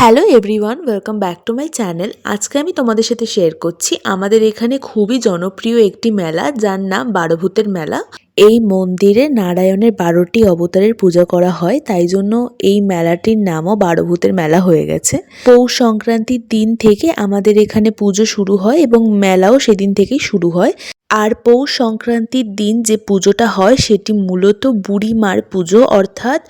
Hello everyone, welcome back to my channel. আজকে আমি তোমাদের সাথে শেয়ার করছি আমাদের এখানে খুবই জনপ্রিয় একটি মেলা, যার নাম 12 ভূতের মেলা। এই মন্দিরে নারায়ণের 12টি অবতারের পূজা করা হয়, তাই জন্য এই মেলাটির নামও 12 ভূতের মেলা হয়ে গেছে। পৌষ সংক্রান্তির দিন থেকে আমাদের এখানে পুজো শুরু হয় এবং মেলাও সেদিন থেকেই শুরু হয়। আর পৌষ সংক্রান্তির দিন যে পুজোটা হয় সেটি মূলত বুড়ি মার পুজো, অর্থাৎ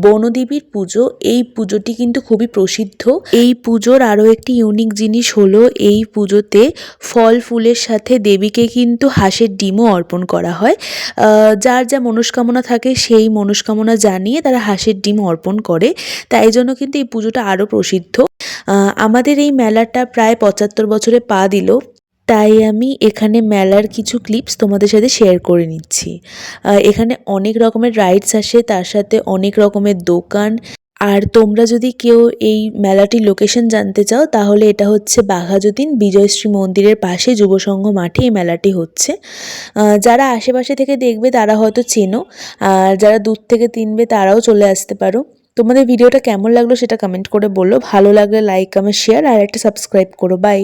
বনদেবীর পুজো। এই পুজোটি কিন্তু খুবই প্রসিদ্ধ। এই পুজোর আরও একটি ইউনিক জিনিস হলো, এই পুজোতে ফল ফুলের সাথে দেবীকে কিন্তু হাঁসের ডিমও অর্পণ করা হয়। যার যা মনস্কামনা থাকে সেই মনস্কামনা জানিয়ে তারা হাঁসের ডিম অর্পণ করে, তাই জন্য কিন্তু এই পুজোটা আরও প্রসিদ্ধ। আমাদের এই মেলাটা প্রায় 75 বছরে পা দিল, তাই আমি এখানে মেলার কিছু ক্লিপস তোমাদের সাথে শেয়ার করে নিচ্ছি। এখানে অনেক রকমের রাইডস আসে, তার সাথে অনেক রকমের দোকান। আর তোমরা যদি কেউ এই মেলাটির লোকেশন জানতে চাও, তাহলে এটা হচ্ছে বাঘাযতীন বিজয়শ্রী মন্দিরের পাশে যুবসংঘ মাঠে এই মেলাটি হচ্ছে। যারা আশেপাশে থেকে দেখবে তারা হয়তো চেনো, আর যারা দূর থেকে চিনবে তারাও চলে আসতে পারো। তোমাদের ভিডিওটা কেমন লাগলো সেটা কমেন্ট করে বলো। ভালো লাগলে লাইক, কমেন্ট, শেয়ার আর একটা সাবস্ক্রাইব করো। বাই।